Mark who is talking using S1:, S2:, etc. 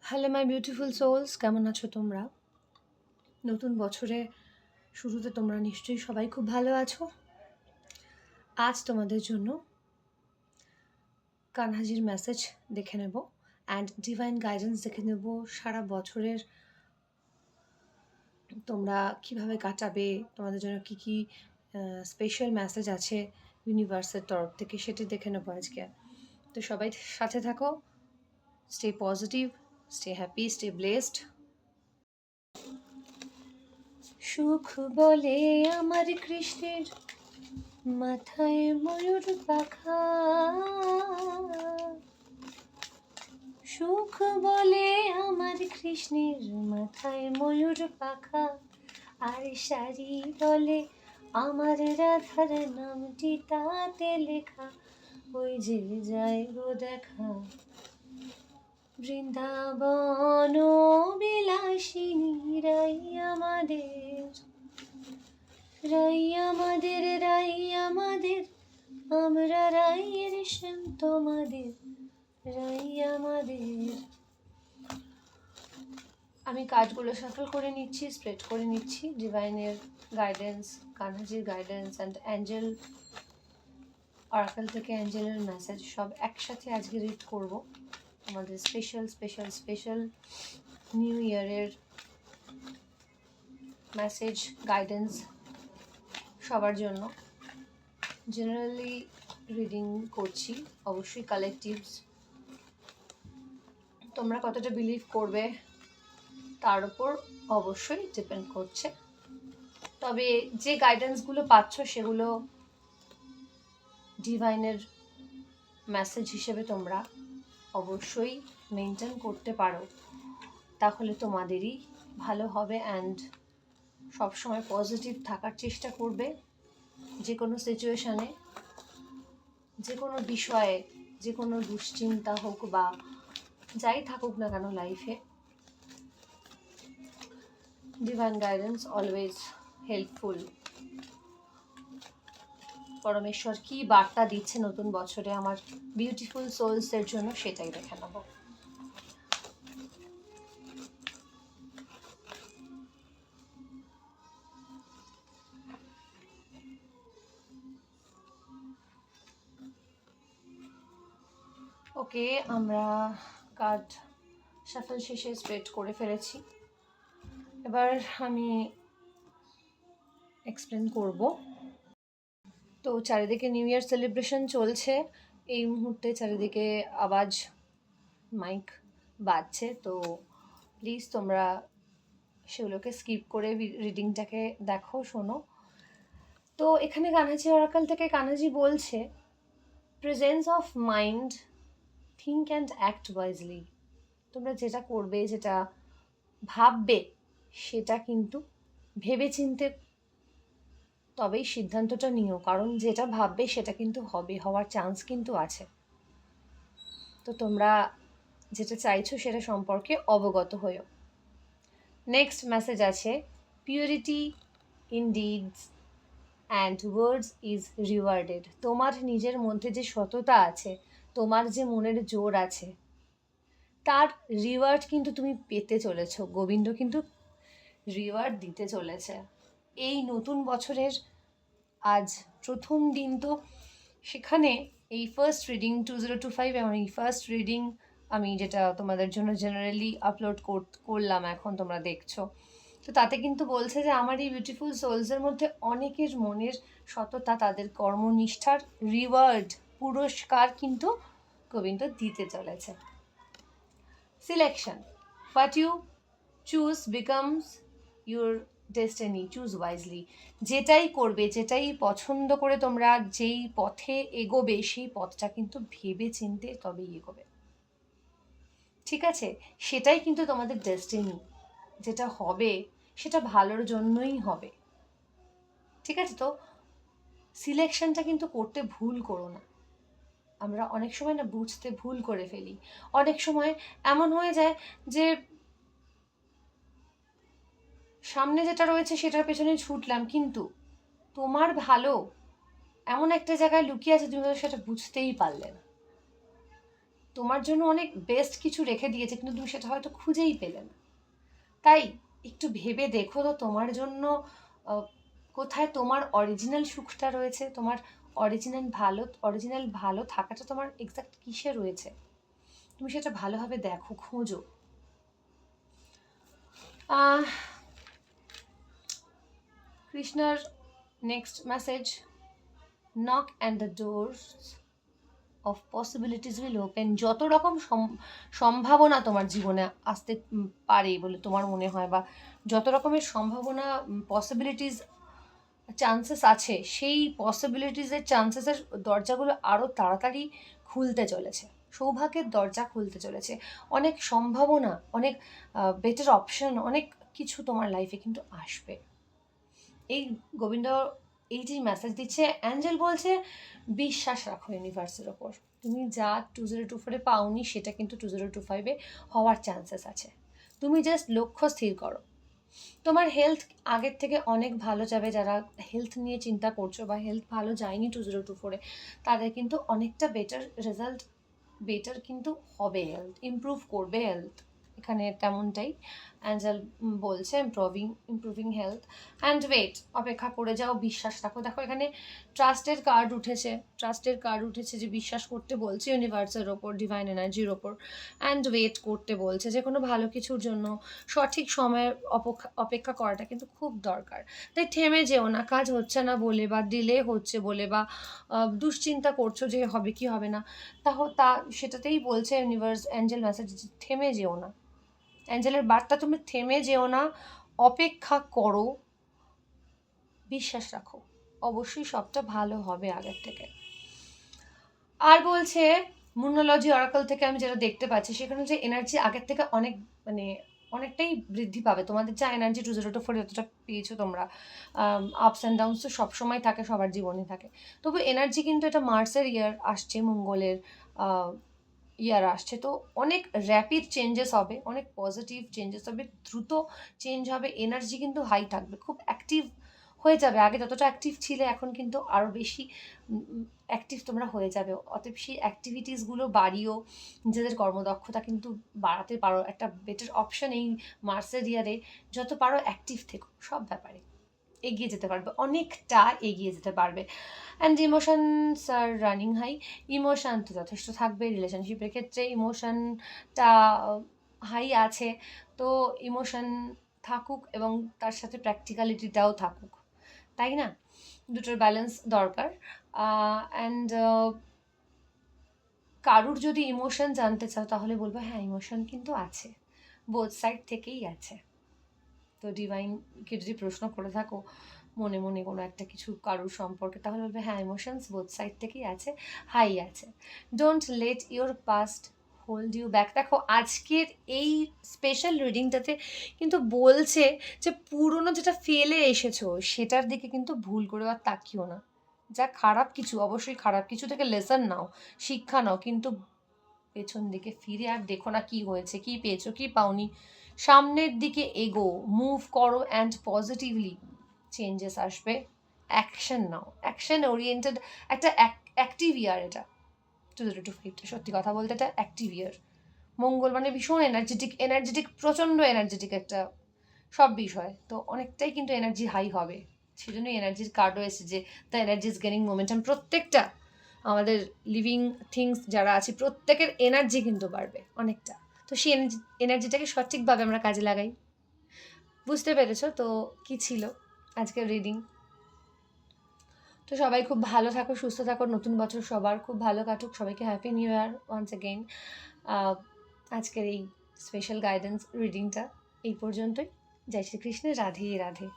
S1: Hello my beautiful sols, কেমন আছো তোমরা? নতুন বছরের শুরুতে তোমরা নিশ্চয়ই সবাই খুব ভালো আছো। আজ তোমাদের জন্য কানহাজির মেসেজ দেখে নেব অ্যান্ড ডিভাইন গাইডেন্স দেখে নেব। সারা বছরের তোমরা কিভাবে কাটাবে, তোমাদের জন্য কি কি স্পেশাল মেসেজ আছে ইউনিভার্সের তরফ থেকে, সেটি দেখে নেবো আজকে। তো সবাই সাথে থাকো। Stay positive, stay happy, stay blessed. সুখ বলে আমার কৃষ্ণের মাথায় ময়ূর পাখা, সুখ বলে আমার কৃষ্ণের মাথায় ময়ূর পাখা, আর শাড়ি বলে আমার রাধার নামটি তাতে লেখা, ওই যে যায় গো দেখা বৃন্দাবন বিলাসিনী, রাই আমাদের, রাই আমাদের, রাই আমাদের, আমরা রাইয়ের শ্যাম তোমাদের, রাই আমাদের। আমি কার্ডগুলো শাফল করে নিচ্ছি, স্প্রেড করে নিচ্ছি। ডিভাইনের গাইডেন্স, কানহাজির গাইডেন্স অ্যান্ড অ্যাঞ্জেল অরাকেল থেকে অ্যাঞ্জেলের মেসেজ সব একসাথে আজকে রিড করব। আমাদের স্পেশাল স্পেশাল স্পেশাল নিউ ইয়ারের মেসেজ গাইডেন্স সবার জন্য। জেনারেলি রিডিং করছি, অবশ্যই কালেকটিভস তোমরা কতটা বিলিভ করবে তার উপর অবশ্যই ডিপেন্ড করছে। তবে যে গাইডেন্সগুলো পাচ্ছ সেগুলো ডিভাইনের মেসেজ হিসেবে তোমরা অবশ্যই মেনটেন করতে পারো, তাহলে তোমাদেরই ভালো হবে। অ্যান্ড সবসময় পজিটিভ থাকার চেষ্টা করবে, যে কোনো সিচুয়েশানে, যে কোনো বিষয়ে, যে কোনো দুশ্চিন্তা হোক বা যাই থাকুক না কেন লাইফে, ডিভাইন গাইডেন্স অলওয়েজ হেল্পফুল। পরমেশ্বর কি বার্তা দিচ্ছে নতুন বছরে আমার বিউটিফুল সোলসের জন্য, সেটাই দেখে নেব। ওকে, আমরা কার্ড শাফল শেষে স্প্রেড করে ফেলেছি। এবার আমি এক্সপ্লেন করব। তো চারিদিকে নিউ ইয়ার সেলিব্রেশন চলছে এই মুহূর্তে, চারিদিকে আওয়াজ মাইক বাজছে, তো প্লিজ তোমরা সেগুলোকে স্কিপ করে রিডিংটাকে দেখো, শোনো। তো এখানে কানহাজি অরাকাল থেকে কানহাজি বলছে, presence of mind, think and act wisely. তোমরা যেটা করবে, যেটা ভাববে, সেটা কিন্তু ভেবেচিন্তে তবেই সিদ্ধান্তটা নিও, কারণ যেটা ভাববে সেটা কিন্তু হবে, হওয়ার চান্স কিন্তু আছে। তো তোমরা যেটা চাইছো সেটা সম্পর্কে অবগত হয়েও। নেক্সট মেসেজ আছে, purity in deeds and words is rewarded. তোমার নিজের মধ্যে যে সততা আছে, তোমার যে মনের জোর আছে, তার রিওয়ার্ড কিন্তু তুমি পেতে চলেছ। গোবিন্দ কিন্তু রিওয়ার্ড দিতে চলেছে এই নতুন বছরের আজ প্রথম দিন। তো সেখানে এই ফার্স্ট রিডিং 2025 এবং এই ফার্স্ট রিডিং আমি যেটা তোমাদের জন্য জেনারেলি আপলোড করলাম, এখন তোমরা দেখছো, তো তাতে কিন্তু বলছে যে আমার এই বিউটিফুল সোলসের মধ্যে অনেকের মনের সততা, তাদের কর্মনিষ্ঠার রিওয়ার্ড, পুরস্কার কিন্তু গোবিন্দ দিতে চলেছে। Selection, what you choose becomes your destiny, choose wisely. যেটাই করবে, যেটাই পছন্দ করে তোমরা যেই পথে এগোবে, সেই পথটা কিন্তু ভেবে চিনতে তবেই এগোবে, ঠিক আছে? সেটাই কিন্তু তোমাদের ডেস্টিনি, যেটা হবে সেটা ভালোর জন্যই হবে, ঠিক আছে? তো সিলেকশনটা কিন্তু করতে ভুল করো না। আমরা অনেক সময় না বুঝতে ভুল করে ফেলি, অনেক সময় এমন হয়ে যায় যে সামনে যেটা রয়েছে সেটার পেছনে ছুটলাম, কিন্তু তোমার ভালো এমন একটা জায়গায় লুকিয়ে আছে, তুমি সেটা বুঝতেই পারলে না। তোমার জন্য অনেক বেস্ট কিছু রেখে দিয়েছে, কিন্তু তুমি সেটা হয়তো খুঁজেই পেলে না। তাই একটু ভেবে দেখো তো তোমার জন্য কোথায় তোমার অরিজিনাল সুখটা রয়েছে, তোমার অরিজিনাল ভালো থাকাটা তোমার এক্সাক্ট কিসে রয়েছে। তুমি সেটা ভালোভাবে দেখো, খোঁজো। কৃষ্ণার next message, knock and the doors of possibilities will open. যত রকম সম্ভাবনা তোমার জীবনে আসতে পারে বলে তোমার মনে হয়, বা যত রকমের সম্ভাবনা পসিবিলিটিস চান্সেস আছে, সেই পসিবিলিটিসের চান্সেসের দরজাগুলো আরও তাড়াতাড়ি খুলতে চলেছে। সৌভাগ্যের দরজা খুলতে চলেছে, অনেক সম্ভাবনা, অনেক বেটার অপশন, অনেক কিছু তোমার লাইফে কিন্তু আসবে। এই গোবিন্দ এই যে মেসেজ দিচ্ছে, অ্যাঞ্জেল বলছে বিশ্বাস রাখো ইউনিভার্সের ওপর। তুমি যা 2024-এ পাওনি সেটা কিন্তু 2025-এ হওয়ার চান্সেস আছে। তুমি জাস্ট লক্ষ্য স্থির করো। তোমার হেলথ আগের থেকে অনেক ভালো যাবে। যারা হেলথ নিয়ে চিন্তা করছো বা হেলথ ভালো যায়নি 2024-এ, তাদের কিন্তু অনেকটা বেটার কিন্তু হবে, হেলথ ইমপ্রুভ করবে হেলথ। এখানে তেমনটাই অ্যাঞ্জেল বলছে, ইমপ্রুভিং হেলথ। অ্যান্ড ওয়েট, অপেক্ষা করে যাও, বিশ্বাস রাখো। দেখো এখানে ট্রাস্টের কার্ড উঠেছে, যে বিশ্বাস করতে বলছে ইউনিভার্সের ওপর, ডিভাইন এনার্জির ওপর। অ্যান্ড ওয়েট করতে বলছে, যে কোনো ভালো কিছুর জন্য সঠিক সময়ের অপেক্ষা করাটা কিন্তু খুব দরকার। তাই থেমে যেও না, কাজ হচ্ছে না বলে বা ডিলে হচ্ছে বলে বা দুশ্চিন্তা করছো যে হবে কি হবে না, সেটাতেই বলছে ইউনিভার্স, অ্যাঞ্জেল মেসেজ, থেমে যেও না। অ্যাঞ্জেলের বার্তা, তুমি থেমে যেও না, অপেক্ষা করো, বিশ্বাস রাখো, অবশ্যই সবটা ভালো হবে আগের থেকে। আর বলছে মুনোলজি অরাকল থেকে আমি যেটা দেখতে পাচ্ছি, সেখানে যে এনার্জি আগের থেকে অনেকটাই বৃদ্ধি পাবে। তোমাদের যা এনার্জি 2024 যতটা পেয়েছো তোমরা, আপস অ্যান্ড ডাউনস তো সবসময় থাকে, সবার জীবনে থাকে। তবু এনার্জি কিন্তু এটা মার্সের ইয়ার আসছে, মঙ্গলের ইয়ার আসছে, তো অনেক র্যাপিড চেঞ্জেস হবে, অনেক পজিটিভ চেঞ্জেস হবে, দ্রুত চেঞ্জ হবে। এনার্জি কিন্তু হাই থাকবে, খুব অ্যাক্টিভ হয়ে যাবে। আগে যতটা অ্যাক্টিভ ছিলে এখন কিন্তু আরও বেশি অ্যাক্টিভ তোমরা হয়ে যাবে। অতএব সেই অ্যাক্টিভিটিসগুলো বাড়িও, নিজেদের কর্মদক্ষতা কিন্তু বাড়াতে পারো। একটা বেটার অপশন এই মার্সের ইয়ারে, যত পারো অ্যাক্টিভ থেকো, সব ব্যাপারে এগিয়ে যেতে পারবে, অনেকটা এগিয়ে যেতে পারবে। And emotions are running high, emotion তো যথেষ্ট থাকবে। রিলেশনশিপের ক্ষেত্রে ইমোশনটা হাই আছে, তো ইমোশন থাকুক এবং তার সাথে প্র্যাকটিক্যালিটিটাও থাকুক, তাই না? দুটোর ব্যালেন্স দরকার। অ্যান্ড কারুর যদি ইমোশন জানতে চাও, তাহলে বলবো হ্যাঁ, ইমোশন কিন্তু আছে, বোথ সাইড থেকেই আছে। তো ডিভাইনকে যদি প্রশ্ন করে থাকো মনে মনে কোনো একটা কিছু কারুর সম্পর্কে, তাহলে বলবে হ্যাঁ, ইমোশনস বোথ সাইড থেকেই আছে, হাই আছে। Don't let your past hold you back. দেখো আজকের এই স্পেশাল রিডিংটাতে কিন্তু বলছে যে পুরনো যেটা ফেলে এসেছো সেটার দিকে কিন্তু ভুল করে আর তাকিও না। যা খারাপ কিছু, অবশ্যই খারাপ কিছু থেকে লেসন নাও, শিক্ষা নাও, কিন্তু পেছন দিকে ফিরে আর দেখো না কি হয়েছে, কি পেয়েছো, কি পাওনি। সামনের দিকে এগো, মুভ করো, অ্যান্ড পজিটিভলি চেঞ্জেস আসবে। অ্যাকশন নাও, অ্যাকশন ওরিয়েন্টেড একটা অ্যাক্টিভ ইয়ার এটা 2025টা। সত্যি কথা বলতে এটা অ্যাক্টিভ ইয়ার। মঙ্গল মানে ভীষণ এনার্জেটিক, প্রচণ্ড এনার্জেটিক একটা সব বিষয়, তো অনেকটাই কিন্তু এনার্জি হাই হবে। সেই জন্যই এনার্জির কার্ডও এসেছে, যে the energy is gaining momentum. প্রত্যেকটা আমাদের লিভিং থিংস যারা আছে, প্রত্যেকের এনার্জি কিন্তু বাড়বে অনেকটা। তো সেই এনার্জিটাকে সঠিকভাবে আমরা কাজে লাগাই। বুঝতে পেরেছো তো কি ছিল আজকের রিডিং? তো সবাই খুব ভালো থাকো, সুস্থ থাকো, নতুন বছর সবার খুব ভালো কাটুক, সবাইকে happy new year once again. আজকের এই স্পেশাল গাইডেন্স রিডিংটা এই পর্যন্তই। জয় শ্রীকৃষ্ণ, রাধে রাধে।